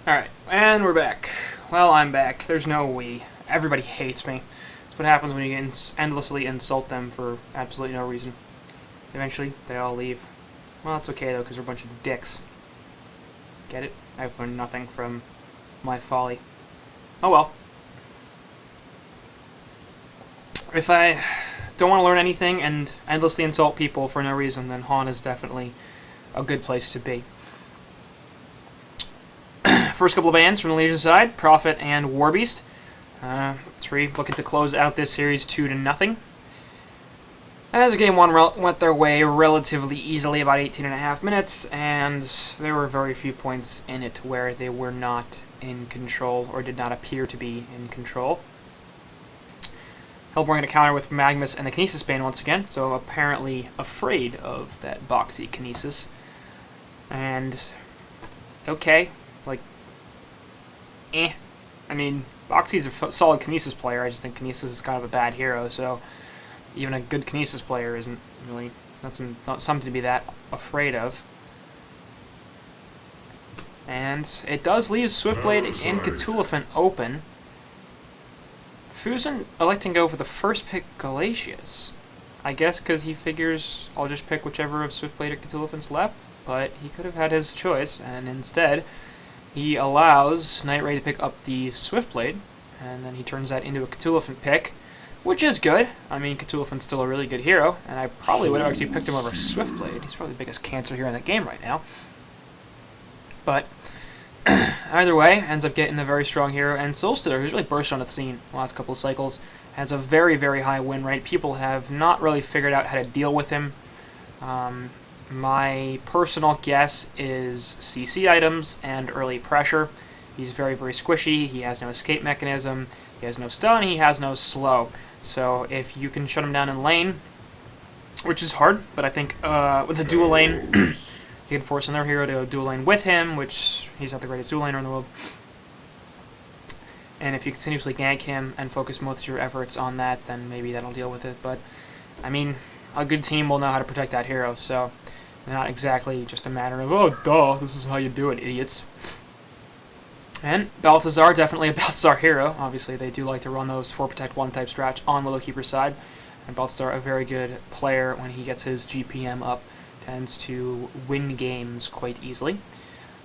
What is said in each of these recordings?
Alright, and we're back. Well, I'm back. There's no we. Everybody hates me. That's what happens when you endlessly insult them for absolutely no reason. Eventually, they all leave. Well, it's okay, though, because they're a bunch of dicks. Get it? I've learned nothing from my folly. Oh well. If I don't want to learn anything and endlessly insult people for no reason, then HoN is definitely a good place to be. First couple of bands from the Legion side, Prophet and Warbeast. 3 looking to close out this series 2-0. As game 1 went their way relatively easily, about 18.5 minutes, and there were very few points in it where they were not in control, or did not appear to be in control. Hellborn going to counter with Magmus and the Kinesis Bane once again, so apparently afraid of that boxy Kinesis. And, okay, like, I mean, Boxy's a solid Kinesis player. I just think Kinesis is kind of a bad hero, so even a good Kinesis player isn't really not something to be that afraid of. And it does leave Swiftblade and Cthulhufen open. Fusen electing to go for the first pick Glacius. I guess because he figures I'll just pick whichever of Swiftblade or Cthulhufen's left, but he could have had his choice, and instead he allows Night Ray to pick up the Swiftblade, and then he turns that into a Cthulhufen pick, which is good. I mean, Cthulhufen's still a really good hero, and I probably would have actually picked him over Swiftblade. He's probably the biggest cancer hero in the game right now. But either way, ends up getting a very strong hero, and Solstitor, who's really burst on the scene the last couple of cycles, has a very, very high win rate. People have not really figured out how to deal with him. My personal guess is CC items and early pressure. He's very, very squishy. He has no escape mechanism. He has no stun. He has no slow. So if you can shut him down in lane, which is hard, but I think with a dual lane, you can force another hero to dual lane with him, which he's not the greatest dual laner in the world. And if you continuously gank him and focus most of your efforts on that, then maybe that'll deal with it. But, I mean, a good team will know how to protect that hero, so not exactly just a matter of, oh, duh, this is how you do it, idiots. And Balthazar, definitely a Balthazar hero. Obviously, they do like to run those 4 protect 1 type strats on Willowkeeper's side. And Balthazar, a very good player when he gets his GPM up, tends to win games quite easily.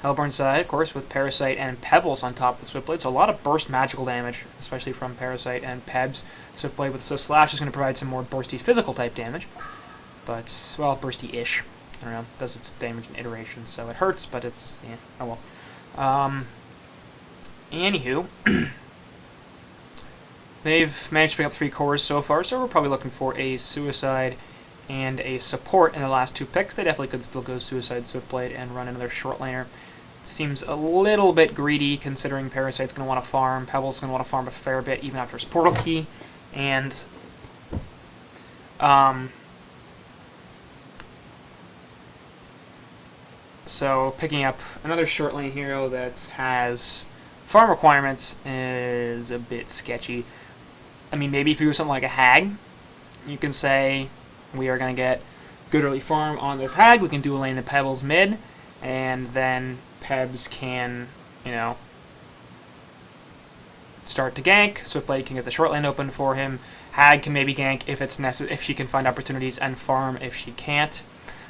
Hellborn side, of course, with Parasite and Pebbles on top of the Swiftblade, so a lot of burst magical damage, especially from Parasite and Pebs. Swiftblade with Swift Slash is going to provide some more bursty physical type damage. But, well, bursty-ish. I don't know, it does its damage in iterations, so it hurts, but it's, yeah, oh well. Anywho, they've managed to pick up 3 cores so far, so we're probably looking for a Suicide and a support in the last 2 picks. They definitely could still go Suicide, Swiftblade, and run another short laner. It seems a little bit greedy, considering Parasite's going to want to farm, Pebble's going to want to farm a fair bit, even after his portal key, and so picking up another short lane hero that has farm requirements is a bit sketchy. I mean, maybe if you do something like a Hag, you can say, we are going to get good early farm on this Hag, we can dual lane the Pebbles mid, and then Pebs can, you know, start to gank, Swiftblade can get the short lane open for him, Hag can maybe gank if she can find opportunities, and farm if she can't.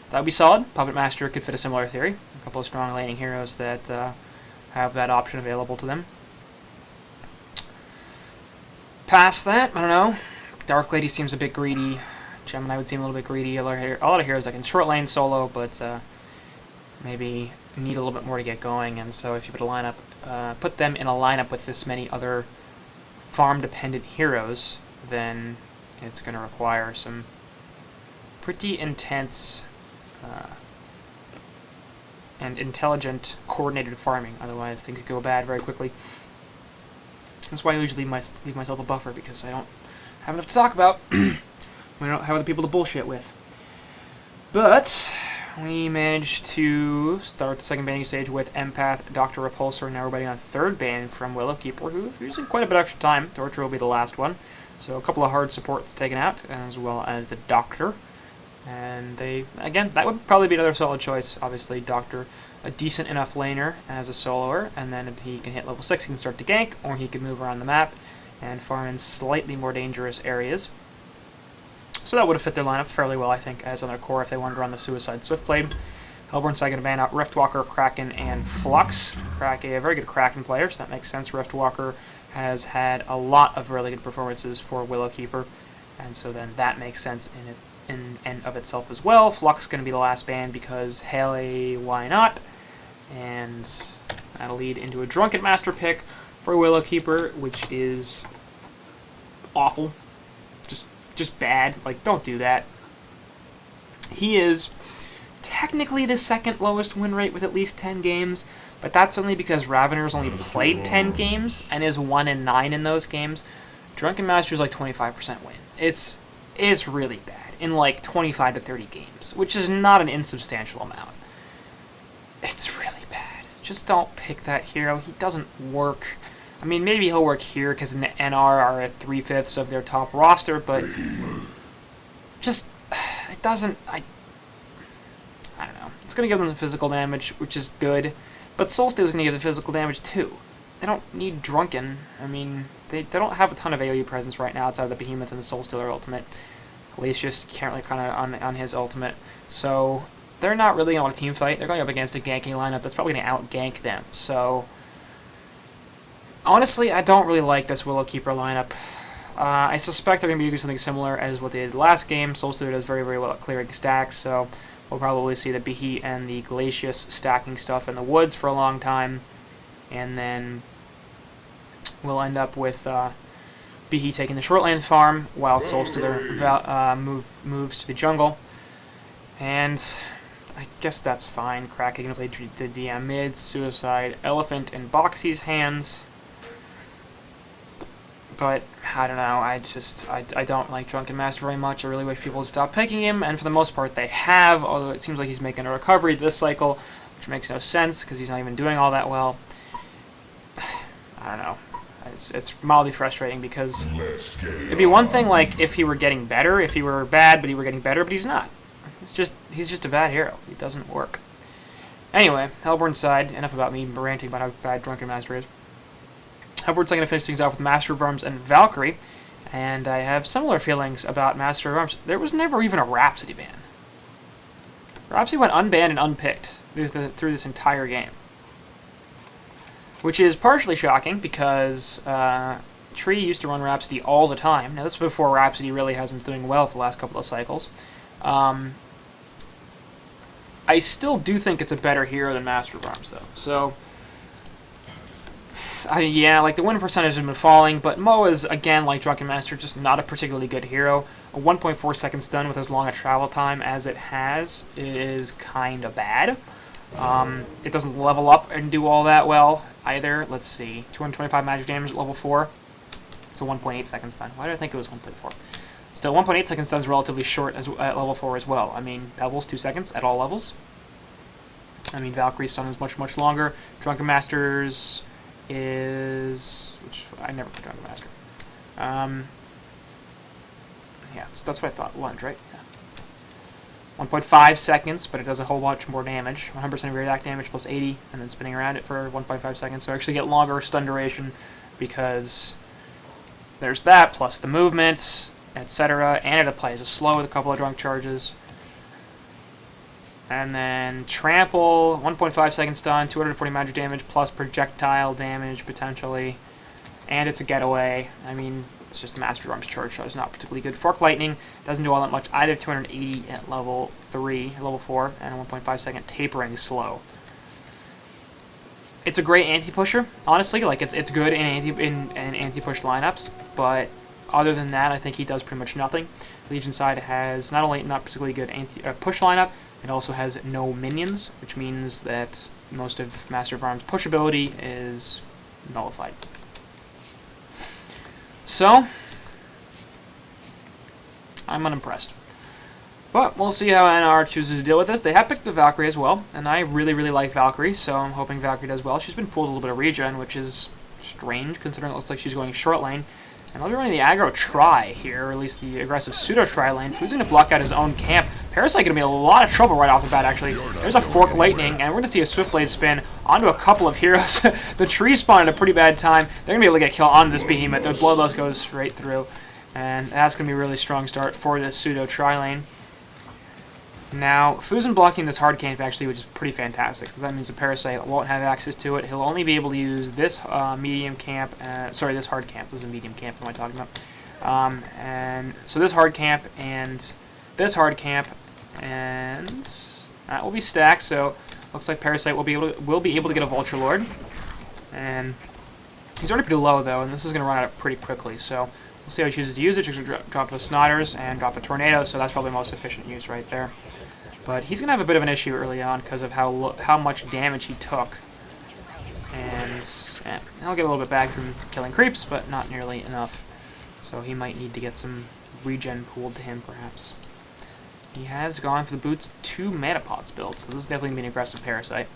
That would be solid. Puppet Master could fit a similar theory. A couple of strong laning heroes that have that option available to them. Past that, I don't know. Dark Lady seems a bit greedy. Gemini would seem a little bit greedy. A lot of heroes that can short lane solo, but maybe need a little bit more to get going. And so if you put them in a lineup with this many other farm-dependent heroes, then it's going to require some pretty intense and intelligent, coordinated farming. Otherwise, things could go bad very quickly. That's why I usually leave myself a buffer, because I don't have enough to talk about. We don't have other people to bullshit with. But we managed to start the second banning stage with Empath, Dr. Repulsor. Now we're betting on 3rd ban from Willowkeeper, who's using quite a bit of extra time. Torture will be the last one. So a couple of hard supports taken out, as well as the Doctor. And they, again, that would probably be another solid choice. Obviously, Doctor, a decent enough laner as a soloer, and then he can hit level 6, he can start to gank, or he can move around the map and farm in slightly more dangerous areas. So that would have fit their lineup fairly well, I think, as on their core if they wanted to run the Suicide Swiftblade. Hellborn's going to ban out Riftwalker, Kraken, and Flux. Kraken, a very good Kraken player, so that makes sense. Riftwalker has had a lot of really good performances for Willowkeeper, and so then that makes sense in and of itself as well. Flux is going to be the last ban because hey, why not? And that'll lead into a Drunken Master pick for Willowkeeper, which is awful. Just bad. Like, don't do that. He is technically the second lowest win rate with at least 10 games, but that's only because Ravener's only played 10 games and is 1-9 in those games. Drunken Master is like 25% win. It's really bad in like 25 to 30 games, which is not an insubstantial amount. It's really bad. Just don't pick that hero. He doesn't work. I mean, maybe he'll work here because NR are at 3/5 of their top roster, but just, it doesn't, I don't know. It's going to give them the physical damage, which is good, but Soulsteel is going to give the physical damage too. They don't need Drunken. I mean, they don't have a ton of AoE presence right now outside of the Behemoth and the Soulstealer ultimate. Glacius can't really kind of on his ultimate, so they're not really on a team fight. They're going up against a ganking lineup that's probably going to out-gank them, so honestly, I don't really like this Willowkeeper lineup. I suspect they're going to be doing something similar as what they did last game. Soulsteel does very, very well at clearing stacks, so we'll probably see the Beheat and the Glacius stacking stuff in the woods for a long time, and then we'll end up with Beheat taking the short lane farm while Soulsteel moves to the jungle. And I guess that's fine. Kraken going to play the DM mid, Suicide, Elephant, and Boxy's hands. But I don't know. I don't like Drunken Master very much. I really wish people would stop picking him, and for the most part they have. Although it seems like he's making a recovery this cycle, which makes no sense because he's not even doing all that well. I don't know. It's mildly frustrating because it'd be one thing like if he were getting better, if he were bad, but he were getting better, but he's not. He's just a bad hero. He doesn't work. Anyway, Hellborn's side. Enough about me ranting about how bad Drunken Master is. Hellborn's going to finish things off with Master of Arms and Valkyrie, and I have similar feelings about Master of Arms. There was never even a Rhapsody ban. Rhapsody went unbanned and unpicked through this entire game, which is partially shocking because Tree used to run Rhapsody all the time. Now, this is before Rhapsody really has been doing well for the last couple of cycles. I still do think it's a better hero than Master of Arms, though. So, yeah, like the win percentage has been falling, but Mo is, again, like Drunken Master, just not a particularly good hero. A 1.4 second stun with as long a travel time as it has is kind of bad. It doesn't level up and do all that well either. Let's see, 225 magic damage at level 4. It's a 1.8 second stun. Why did I think it was 1.4? Still, 1.8 second stun is relatively short at level 4 as well. I mean, Devil's 2 seconds at all levels. I mean, Valkyrie's stun is much, much longer. Drunken Master's is... which I never put Drunken Master. Yeah, so that's what I thought. Lunge, right? Yeah. 1.5 seconds, but it does a whole bunch more damage. 100% of your attack damage plus 80, and then spinning around it for 1.5 seconds. So I actually get longer stun duration because there's that, plus the movements, etc. And it applies a slow with a couple of drunk charges. And then Trample, 1.5 second stun, 240 magic damage, plus projectile damage, potentially. And it's a getaway. I mean, it's just Master of Arms charge, so it's not particularly good. Fork Lightning doesn't do all that much either, 280 at level 3, level 4, and a 1.5 second tapering slow. It's a great anti-pusher, honestly. Like, it's good in anti-push lineups, but other than that, I think he does pretty much nothing. Legion side has not only not particularly good push lineup, it also has no minions, which means that most of Master of Arms' push ability is nullified. So, I'm unimpressed. But we'll see how NR chooses to deal with this. They have picked the Valkyrie as well, and I really, really like Valkyrie, so I'm hoping Valkyrie does well. She's been pulled a little bit of regen, which is strange, considering it looks like she's going short lane. And I'll be running the aggro try here, or at least the aggressive pseudo try lane. Who's going to block out his own camp Parasite going to be in a lot of trouble right off the bat, actually. There's a Fork Lightning, and we're going to see a Swift Blade spin onto a couple of heroes. The tree spawned at a pretty bad time. They're going to be able to get a kill onto this behemoth. The Bloodlust goes straight through, and that's going to be a really strong start for this pseudo tri-lane. Now, Fusion blocking this hard camp actually, which is pretty fantastic, because that means the Parasite won't have access to it. He'll only be able to use this medium camp, sorry, this hard camp. This is a medium camp, what am I talking about? And so this hard camp and this hard camp, and that will be stacked, so looks like Parasite will be able to get a Vulture Lord. And he's already pretty low, though, and this is going to run out pretty quickly, so we'll see how he chooses to use it. He's going to drop the Snotters and drop a Tornado, so that's probably the most efficient use right there. But he's going to have a bit of an issue early on because of how much damage he took. And he'll get a little bit back from killing creeps, but not nearly enough. So he might need to get some regen pooled to him, perhaps. He has gone for the boots 2 mana pots built, so this is definitely going to be an aggressive Parasite.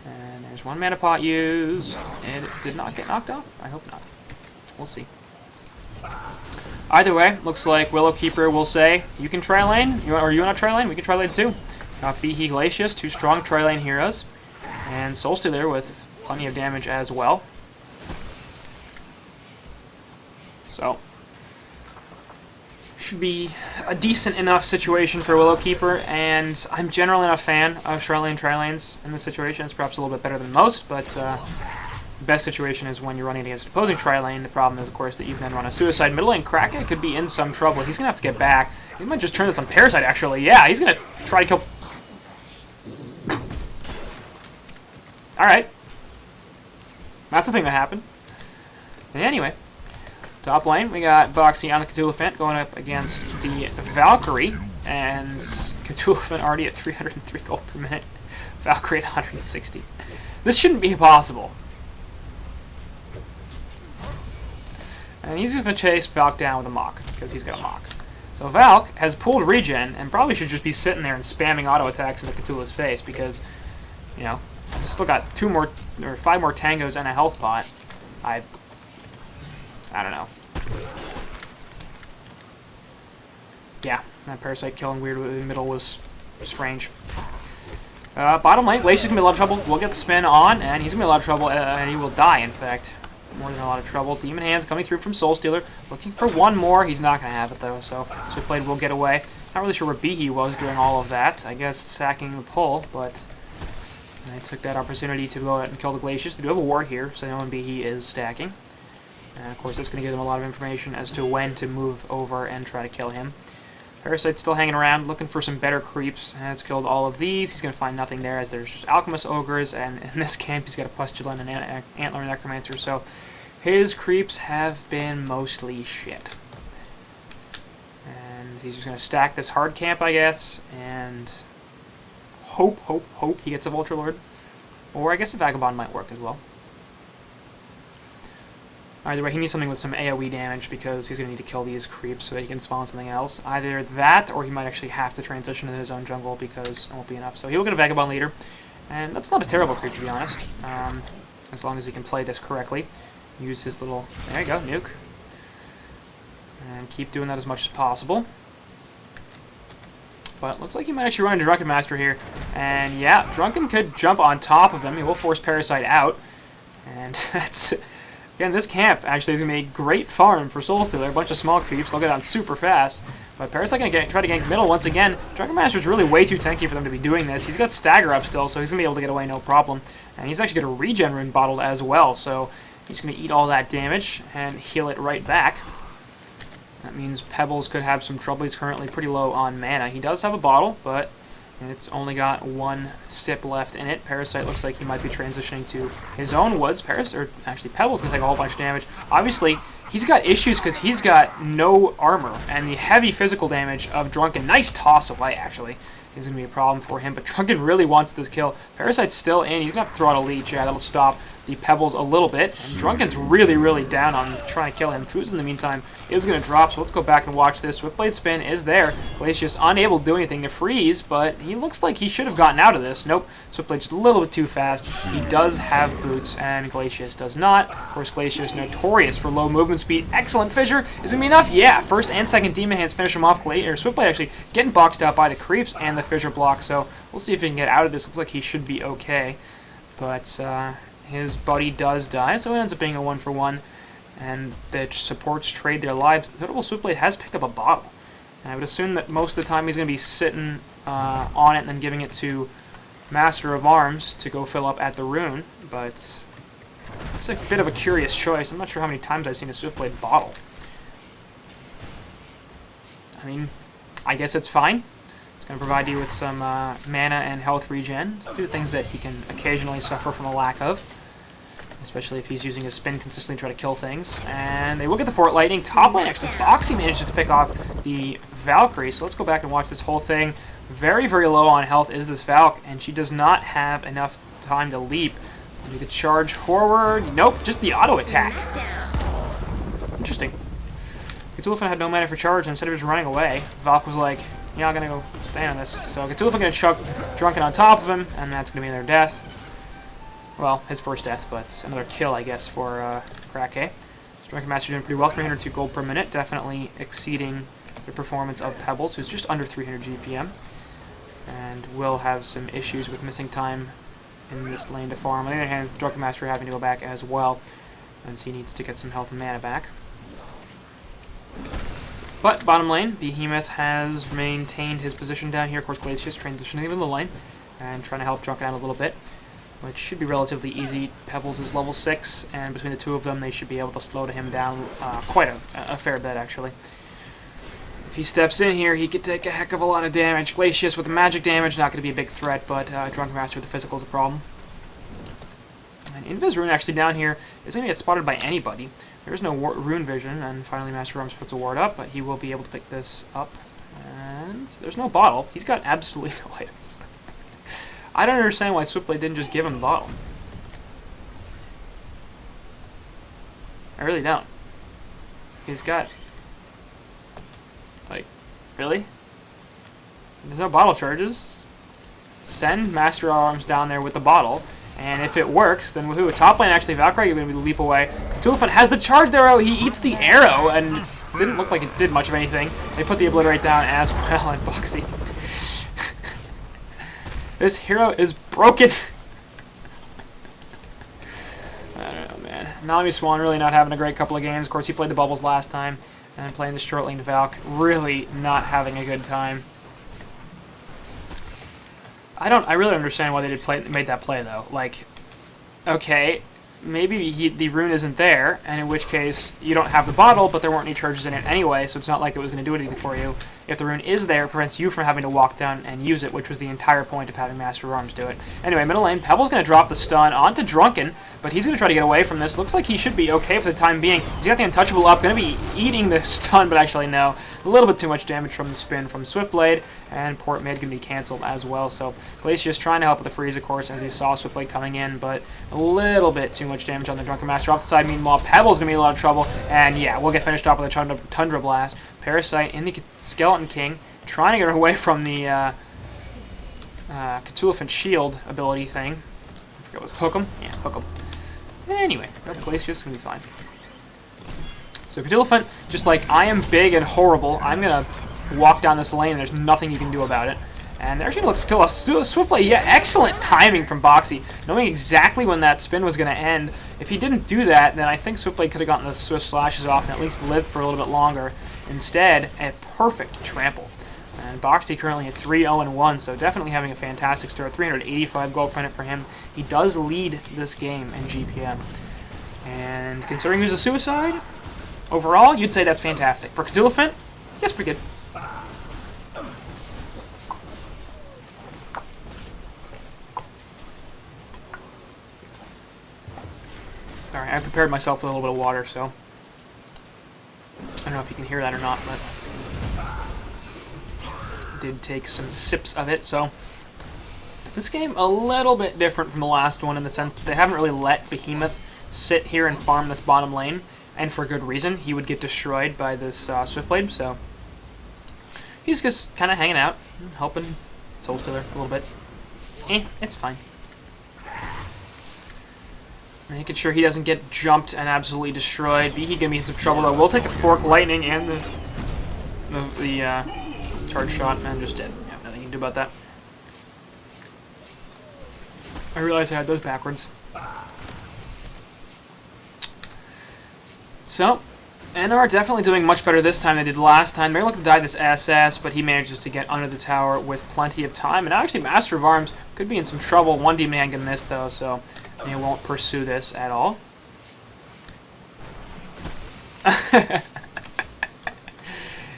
And there's 1 mana pot used. And it did not get knocked off? I hope not. We'll see. Either way, looks like Willowkeeper will say, you can tri-lane, you want to tri-lane? We can tri-lane too. Got Behe Glacius, 2 strong tri-lane heroes, and Soulstealer with plenty of damage as well. So, should be a decent enough situation for Willowkeeper, and I'm generally not a fan of tri-lanes in this situation. It's perhaps a little bit better than most, but the best situation is when you're running against opposing tri-lane. The problem is, of course, that you can then run a suicide middle lane. Kraken could be in some trouble. He's going to have to get back. He might just turn this on Parasite, actually. Yeah, he's going to try to kill... Alright. That's the thing that happened. And anyway, top lane, we got Voxy on the Cthulhuphant going up against the Valkyrie. And Cthulhuphant already at 303 gold per minute. Valkyrie at 160. This shouldn't be possible. And he's just going to chase Valk down with a Mach, because he's got a Mach. So Valk has pulled regen, and probably should just be sitting there and spamming auto attacks in the Cthulhu's face, because, you know, he's still got 5 more tangos and a health pot. I don't know. Yeah, that Parasite killing weird in the middle was strange. Bottom lane, Glacius going to be in a lot of trouble. We'll get Spin on, and he's going to be in a lot of trouble, and he will die, in fact. More than a lot of trouble. Demon Hands coming through from Soulstealer. Looking for 1 more. He's not going to have it, though, so Swift Blade will get away. Not really sure where Behe was during all of that. I guess sacking the pull, but I took that opportunity to go out and kill the Glacius. They do have a ward here, so no one Behe is stacking. And, of course, that's going to give them a lot of information as to when to move over and try to kill him. Parasite's still hanging around, looking for some better creeps. Has killed all of these. He's going to find nothing there, as there's just Alchemist Ogres, and in this camp he's got a Pustulant and an Antler Necromancer, so his creeps have been mostly shit. And he's just going to stack this hard camp, I guess, and hope he gets a Vulture Lord. Or I guess a Vagabond might work as well. Either way, he needs something with some AoE damage because he's going to need to kill these creeps so that he can spawn something else. Either that, or he might actually have to transition to his own jungle because it won't be enough. So he'll get a Vagabond Leader, and that's not a terrible creep, to be honest, as long as he can play this correctly. Use his little... There you go, nuke. And keep doing that as much as possible. But looks like he might actually run into Drunken Master here. And yeah, Drunken could jump on top of him. He will force Parasite out. And that's... Again, this camp actually is going to be a great farm for Soulstealer. A bunch of small creeps. They'll get on super fast. But Parasite going to try to gank middle once again. Drunken Master is really way too tanky for them to be doing this. He's got Stagger up still, so he's going to be able to get away no problem. And he's actually going to regen rune bottled as well. So he's going to eat all that damage and heal it right back. That means Pebbles could have some trouble. He's currently pretty low on mana. He does have a bottle, but it's only got 1 sip left in it. Parasite looks like he might be transitioning to his own woods. Pebbles can take a whole bunch of damage. Obviously, he's got issues because he's got no armor, and the heavy physical damage of Drunken, nice toss away actually, is going to be a problem for him. But Drunken really wants this kill. Parasite's still in. He's going to have to throw out a leech. Yeah, that'll stop the Pebbles a little bit. And Drunken's really down on trying to kill him. Foods in the meantime is going to drop, so let's go back and watch this. Swiftblade spin is there. Glacius unable to do anything to freeze, but he looks like he should have gotten out of this. Nope. Swiftblade just a little bit too fast. He does have boots, and Glacius does not. Of course, Glacius notorious for low movement speed. Excellent fissure. Is it gonna be enough? Yeah. First and second Demon Hands finish him off. Swiftblade actually getting boxed out by the creeps and the fissure block, so we'll see if he can get out of this. Looks like he should be okay. But his buddy does die, so it ends up being a 1-for-1. And the supports trade their lives. Notable Swiftblade has picked up a bottle. And I would assume that most of the time he's going to be sitting on it and then giving it to Master of Arms to go fill up at the rune. But it's a bit of a curious choice. I'm not sure how many times I've seen a Swiftblade bottle. I mean, I guess it's fine. It's going to provide you with some mana and health regen. Two things that he can occasionally suffer from a lack of. Especially if he's using his spin consistently to try to kill things. And they will get the Fort Lightning. Top lane, actually, Boxy manages to pick off the Valkyrie. So let's go back and watch this whole thing. Very, very low on health is this Valk, and she does not have enough time to leap. Maybe the charge forward. Nope, just the auto attack. Interesting. Cthulhu had no mana for charge, and instead of just running away, Valk was like, yeah, I'm going to go stay on this. So Cthulhu going to chuck Drunken on top of him, and that's going to be their death. Well, his first death, but another kill, I guess, for Krake. Drunken Master doing pretty well, 302 gold per minute, definitely exceeding the performance of Pebbles, who's just under 300 GPM, and will have some issues with missing time in this lane to farm. On the other hand, Drunken Master having to go back as well, as he needs to get some health and mana back. But bottom lane, Behemoth has maintained his position down here. Of course, Glacius transitioning into the lane and trying to help Drunken out a little bit, which should be relatively easy. Pebbles is level 6, and between the two of them, they should be able to slow him down quite a fair bit, actually. If he steps in here, he could take a heck of a lot of damage. Glacius with the magic damage, not going to be a big threat, but Drunken Master with the physical is a problem. And Invis Rune actually down here isn't going to get spotted by anybody. There is no Rune Vision, and finally Master Arms puts a ward up, but he will be able to pick this up. And there's no bottle. He's got absolutely no items. I don't understand why Swiftblade didn't just give him the bottle. I really don't. He's got... like, really? There's no bottle charges. Send Master Arms down there with the bottle, and if it works, then woohoo. Top lane actually, Valkyrie going to be the leap away. Cthulhu has the charged arrow, he eats the arrow, and didn't look like it did much of anything. They put the Obliterate down as well, and Boxy. This hero is broken. I don't know, man. Nami Swan really not having a great couple of games. Of course, he played the bubbles last time, and playing the short lane Valk, really not having a good time. I really don't understand why they made that play though. Like, okay, maybe the rune isn't there, and in which case you don't have the bottle, but there weren't any charges in it anyway, so it's not like it was going to do anything for you. If the rune is there, it prevents you from having to walk down and use it, which was the entire point of having Master of Arms do it. Anyway, middle lane, Pebble's going to drop the stun onto Drunken, but he's going to try to get away from this. Looks like he should be okay for the time being. He's got the Untouchable up, going to be eating the stun, but actually no. A little bit too much damage from the spin from Swiftblade, and Port Mid going to be cancelled as well. So Glacius trying to help with the freeze, of course, as he saw Swiftblade coming in, but a little bit too much damage on the Drunken Master. Off the side, meanwhile, Pebble's going to be in a lot of trouble, and yeah, we'll get finished off with a Tundra Blast. Parasite in the Skeleton King, trying to get away from the Cthulhu Shield ability thing. I forget what it was. Hook 'em? Yeah, hook 'em. Anyway, Glacius going to be fine. So Cthulhu, just like, I am big and horrible, I'm going to walk down this lane and there's nothing you can do about it. And they're actually going to look to kill us swiftly. Yeah, excellent timing from Boxy, knowing exactly when that spin was going to end. If he didn't do that, then I think Swiftblade could have gotten the Swift Slashes off and at least lived for a little bit longer. Instead, a perfect trample. And Boxy currently at 3-0-1, so definitely having a fantastic start. 385 gold credit for him. He does lead this game in GPM. And considering he was a suicide, overall, you'd say that's fantastic. For Cthulhu, yes, pretty good. Alright, I prepared myself with a little bit of water, so I don't know if you can hear that or not, but I did take some sips of it. So this game a little bit different from the last one in the sense that they haven't really let Behemoth sit here and farm this bottom lane, and for good reason. He would get destroyed by this Swiftblade, so he's just kind of hanging out, helping Soul Stealer a little bit. it's fine. Making sure he doesn't get jumped and absolutely destroyed. He gonna be in some trouble though. We'll take the Fork Lightning and the charge shot, and just dead. Yeah, nothing you can do about that. I realized I had those backwards. So, NR definitely doing much better this time than they did last time. They're looking to die this SS, but he manages to get under the tower with plenty of time. And actually, Master of Arms could be in some trouble. One Demon Hand can miss, though, so they won't pursue this at all.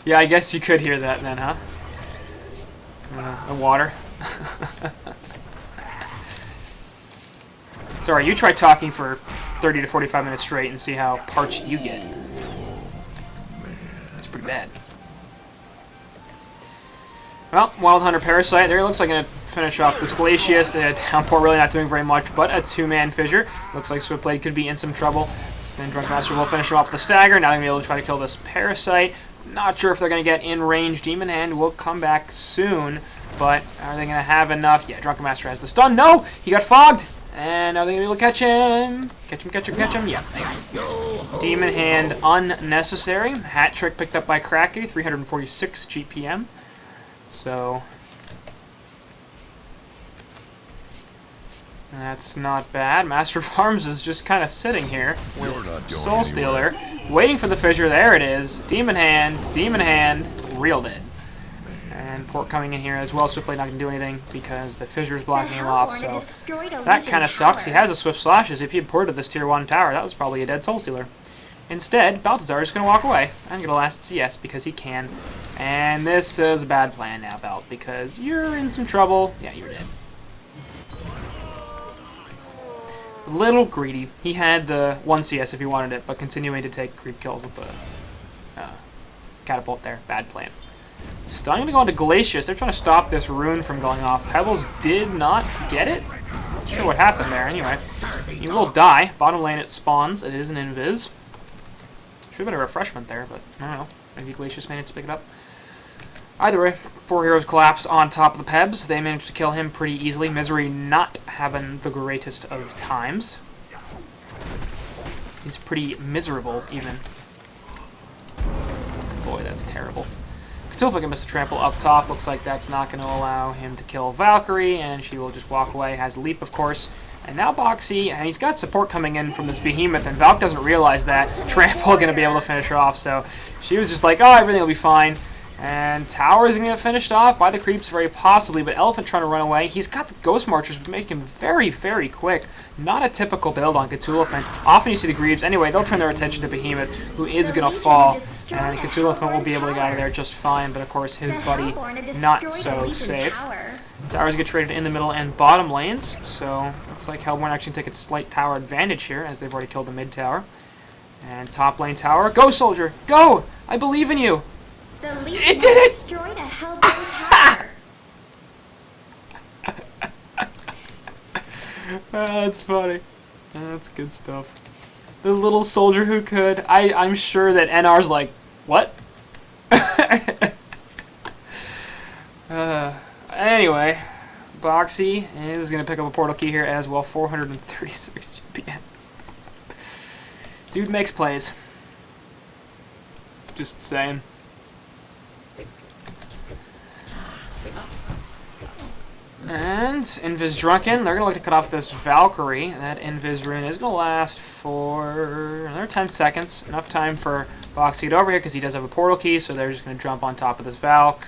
Yeah, I guess you could hear that then, huh? The water. Sorry, you try talking for 30 to 45 minutes straight and see how parched you get. That's pretty bad. Well, Wild Hunter Parasite, there it looks like going to finish off this Glacius. The Downpour really not doing very much, but a two-man fissure. Looks like Swiftblade could be in some trouble. So then Drunk Master will finish him off with a stagger. Now they're going to be able to try to kill this Parasite. Not sure if they're going to get in range. Demon Hand will come back soon, but are they going to have enough? Yeah, Drunken Master has the stun. No! He got fogged! And are they going to be able to catch him? Catch him, catch him, catch him? Yeah, they got. Demon Hand unnecessary. Hat Trick picked up by Cracky, 346 GPM. So that's not bad. Master of Arms is just kind of sitting here with Soul Stealer, waiting for the fissure. There it is. Demon Hand, real dead. And Port coming in here as well. Swiftblade not going to do anything because the fissure is blocking him off, so that kind of sucks. He has a Swift Slashes. If he had ported this Tier 1 tower, that was probably a dead Soul Stealer. Instead, Balthazar is going to walk away. I'm going to last CS because he can. And this is a bad plan now, Belt, because you're in some trouble. Yeah, you're dead. A little greedy. He had the 1 CS if he wanted it, but continuing to take creep kills with the catapult there. Bad plan. Still, I'm going to go into Glacius. They're trying to stop this rune from going off. Pebbles did not get it. Not sure what happened there. Anyway, you will die. Bottom lane it spawns. It is an invis. Should have been a refreshment there, but I don't know. Maybe Glacius managed to pick it up. Either way, 4 heroes collapse on top of the Pebs. They managed to kill him pretty easily. Misery not having the greatest of times. He's pretty miserable, even. Boy, that's terrible. Cthulhu can miss a trample up top. Looks like that's not going to allow him to kill Valkyrie, and she will just walk away. Has leap, of course. And now Boxy, and he's got support coming in from this Behemoth, and Valk doesn't realize that. Trample going to be able to finish her off, so she was just like, oh, everything will be fine. And Tower is going to get finished off by the creeps very possibly, but Elephant trying to run away. He's got the Ghost Marchers, make him very, very quick. Not a typical build on Cthulhu. Often you see the Greaves. Anyway, they'll turn their attention to Behemoth, who is going to fall. And Cthulhu will be able to get out of there just fine, but of course his buddy not so safe. Towers get traded in the middle and bottom lanes, so looks like Hellborn actually take a slight tower advantage here, as they've already killed the mid tower. And top lane tower, go Soldier, go! I believe in you! It did it! Destroyed a Hellborn tower. That's funny. That's good stuff. The little soldier who could. I'm sure that NR's like, what? Anyway, Boxy is going to pick up a portal key here as well. 436 GPM. Dude makes plays. Just saying. And Invis Drunken, they're going to look to cut off this Valkyrie. That Invis rune is going to last for another 10 seconds. Enough time for Box to get over here because he does have a portal key, so they're just going to jump on top of this Valk.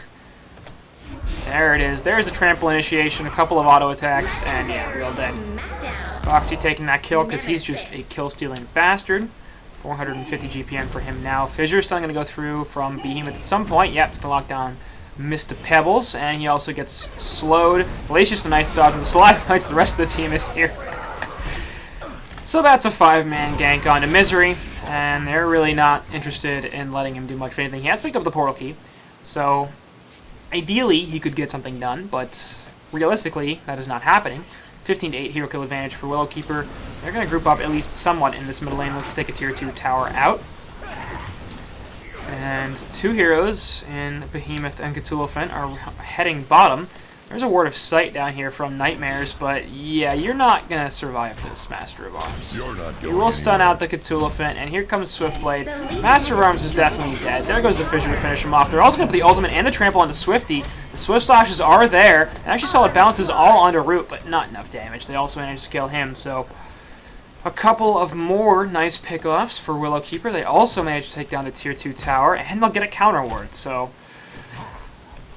There it is. There's a trample initiation, a couple of auto attacks, and yeah, real dead. Boxy taking that kill because he's just a kill-stealing bastard. 450 GPM for him now. Fissure's still going to go through from Behemoth at some point. Yep, it's going to lock down Mr. Pebbles, and he also gets slowed. Glacius the nice dodge with the Stalagmites. The rest of the team is here. So that's a 5-man gank onto Misery, and they're really not interested in letting him do much of anything. He has picked up the portal key, so ideally he could get something done, but realistically that is not happening. 15 to 8 hero kill advantage for Willowkeeper. They're going to group up at least somewhat in this middle lane. Let's take a tier 2 tower out. And 2 heroes in Behemoth and Cthulhu are heading bottom. There's a Word of Sight down here from Nightmares, but yeah, you're not going to survive this, Master of Arms. You will stun out the Cthulhuphant, and here comes Swiftblade. Master of Arms is definitely dead. There goes the Fissure to finish him off. They're also going to put the Ultimate and the Trample onto Swifty. The Swift Slashes are there, and actually saw it bounces all onto Root, but not enough damage. They also managed to kill him, so a couple of more nice pickoffs for Willowkeeper. They also managed to take down the Tier 2 tower, and they'll get a counter ward, so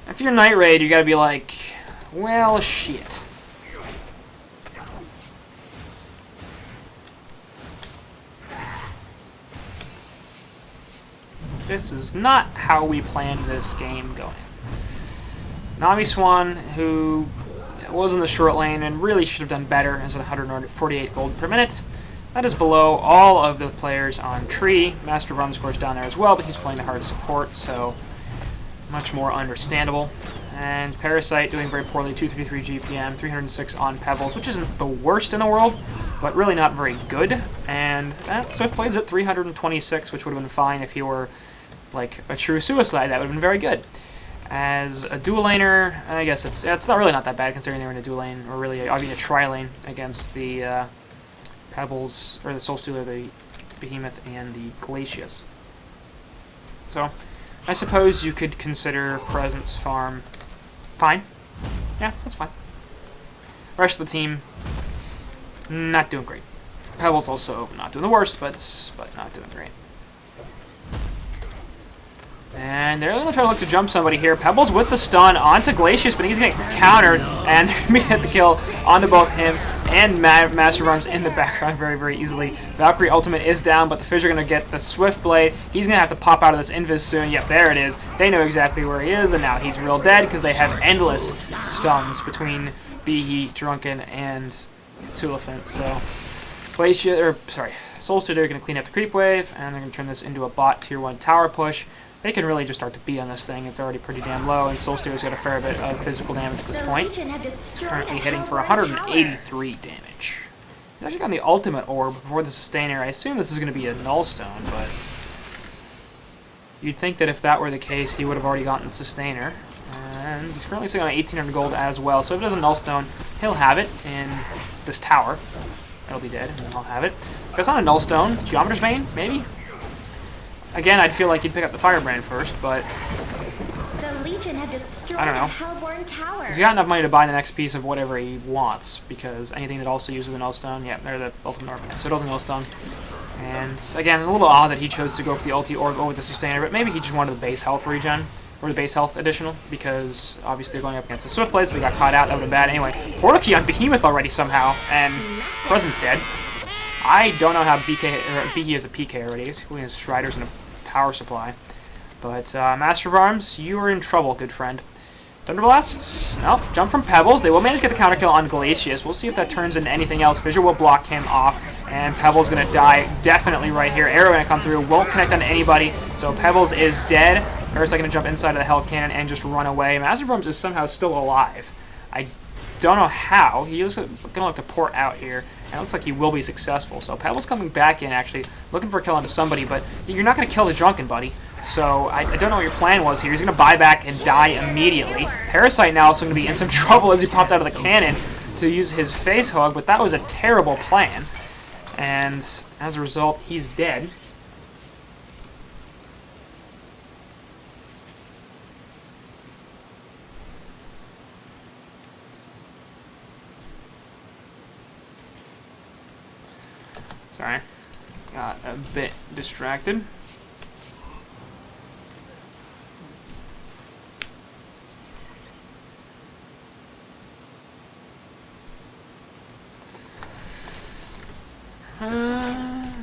if you're Night Raid, you gotta be like, well, shit. This is not how we planned this game going. Nami Swan, who was in the short lane and really should have done better, as 148 gold per minute. That is below all of the players on Tree. Master of Arms, of course, down there as well, but he's playing the hard support, so much more understandable. And Parasite doing very poorly, 233 GPM, 306 on Pebbles, which isn't the worst in the world, but really not very good. And that Swiftblade's at 326, which would have been fine if he were like a true Suicide. That would have been very good. As a dual laner, I guess it's not really not that bad considering they were in a dual lane, or really, I mean a tri-lane against the Pebbles, or the Soul Stealer, the Behemoth, and the Glacius. So I suppose you could consider Presence Farm fine. Yeah, that's fine. Rest of the team, not doing great. Pebbles also not doing the worst, but not doing great. And they're going to try to look to jump somebody here. Pebbles with the stun onto Glacius, but he's going to get countered, and they're going to get the kill onto both him and Master of Arms in the background very, very easily. Valkyrie ultimate is down, but the Fissure are going to get the Swift Blade. He's going to have to pop out of this invis soon. Yep, there it is. They know exactly where he is, and now he's real dead because they have endless stuns between Behe, Drunken, and Cthulhuphant. So, Soul Stealer are going to clean up the creep wave, and they're going to turn this into a bot tier 1 tower push. They can really just start to beat on this thing. It's already pretty damn low, and Soul Stealer's got a fair bit of physical damage at this point. It's currently hitting for 183 damage. He's actually got the ultimate orb before the sustainer. I assume this is going to be a nullstone, but you'd think that if that were the case, he would have already gotten the sustainer. And he's currently sitting on 1800 gold as well, so if it does a nullstone, he'll have it in this tower. It'll be dead, and then he'll have it. If it's not a nullstone, Geometer's Bane, maybe? Again, I'd feel like he'd pick up the Firebrand first, but The Legion have destroyed I don't know. Hellborn Tower. He's got enough money to buy the next piece of whatever he wants, because anything that also uses the nullstone, yeah, they're the ultimate orb. So it does a nullstone. And again, a little odd that he chose to go for the ulti orb over the sustainer, but maybe he just wanted the base health regen, or the base health additional, because obviously they're going up against the Swiftblade, so we got caught out. That would have been bad. Anyway, Portal Key on Behemoth already somehow, and Present's dead. I don't know how Behe is a PK already. He's including his Striders and a power supply. But Master of Arms, you are in trouble, good friend. Thunderblast? Nope. Jump from Pebbles. They will manage to get the counter kill on Glacius. We'll see if that turns into anything else. Fissure will block him off, and Pebbles going to die definitely right here. Arrow going to come through. Won't connect on anybody, so Pebbles is dead. Parasite going to jump inside of the Hell Cannon and just run away. Master of Arms is somehow still alive. I don't know how. He is going to look to port out here. And it looks like he will be successful. So Pebbles coming back in, actually, looking for a kill onto somebody, but you're not going to kill the Drunken, buddy. So I don't know what your plan was here. He's going to buy back and die immediately. Parasite now also going to be in some trouble as he popped out of the cannon to use his face hug, but that was a terrible plan. And as a result, he's dead. Sorry, got a bit distracted.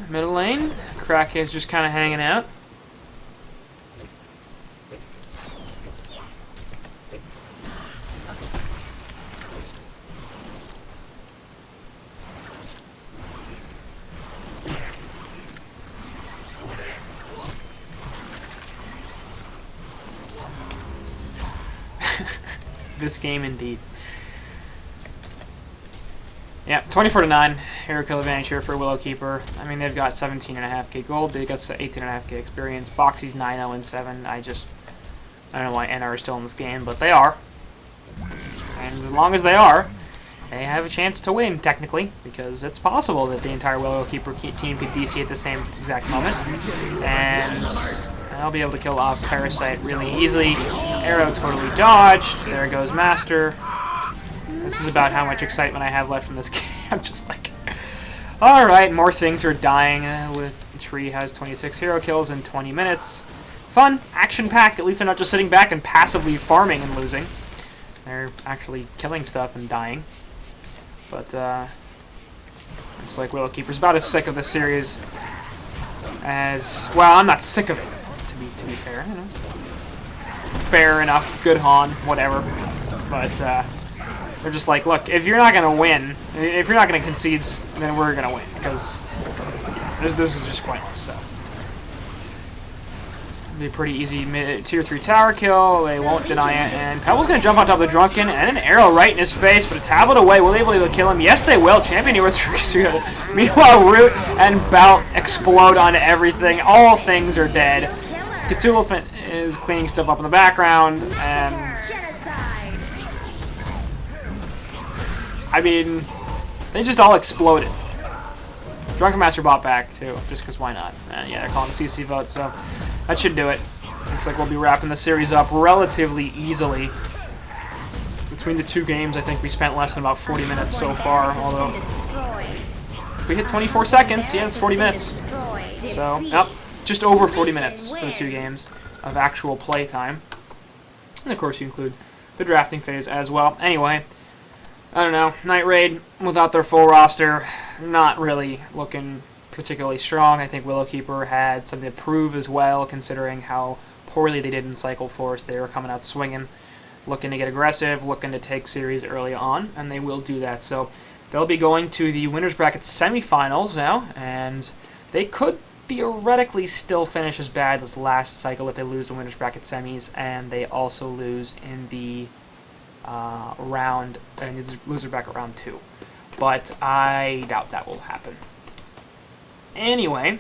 Middle lane, Crackhead's just kind of hanging out. This game indeed. Yeah, 24-9 hero kill advantage here for Willowkeeper. I mean, they've got 17.5k gold, they got 18.5k experience. Boxy's 9-0-7. I don't know why NR is still in this game, but they are. And as long as they are, they have a chance to win, technically, because it's possible that the entire willowkeeper team could DC at the same exact moment. And I'll be able to kill off Parasite really easily. Arrow totally dodged. There goes Master. This is about how much excitement I have left in this game. I'm just like, alright, more things are dying. Tree has 26 hero kills in 20 minutes. Fun, action-packed. At least they're not just sitting back and passively farming and losing. They're actually killing stuff and dying. But, looks like Willowkeeper's about as sick of this series as... Well, I'm not sick of it, to be fair. You know, so fair enough, good HoN, whatever. But, they're just like, look, if you're not going to win, if you're not going to concede, then we're going to win. Because this is just pointless, so... Be a pretty easy tier 3 tower kill. They won't deny it, and Pebble's gonna jump on top of the Drunken, and an arrow right in his face, but a tablet away. Will they be able to kill him? Yes, they will. Champion Heroes. Meanwhile, Ro8 and Belt explode onto everything. All things are dead. Cthulhu is cleaning stuff up in the background, and I mean, they just all exploded. Drunken Master bought back too, just because why not? Yeah, they're calling a CC vote, so that should do it. Looks like we'll be wrapping the series up relatively easily. Between the two games, I think we spent less than about 40 minutes so far, although if we hit 24 seconds, yeah, it's 40 minutes. So, yep, just over 40 minutes for the two games of actual play time. And of course you include the drafting phase as well. Anyway, I don't know, Night Raid without their full roster, not really looking particularly strong. I think Willowkeeper had something to prove as well, considering how poorly they did in Cycle Force. They were coming out swinging, looking to get aggressive, looking to take series early on, and they will do that. So they'll be going to the Winners Bracket semifinals now, and they could theoretically still finish as bad as last cycle if they lose the Winners Bracket semis, and they also lose in the loser bracket round 2. But I doubt that will happen. Anyway,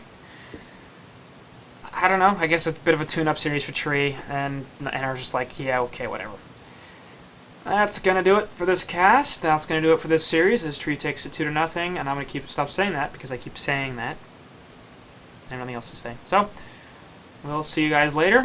I don't know. I guess it's a bit of a tune-up series for Tree, and I was just like, yeah, okay, whatever. That's gonna do it for this cast. That's gonna do it for this series. As Tree takes it 2-0, and I'm gonna stop saying that because I keep saying that. I have nothing else to say. So we'll see you guys later.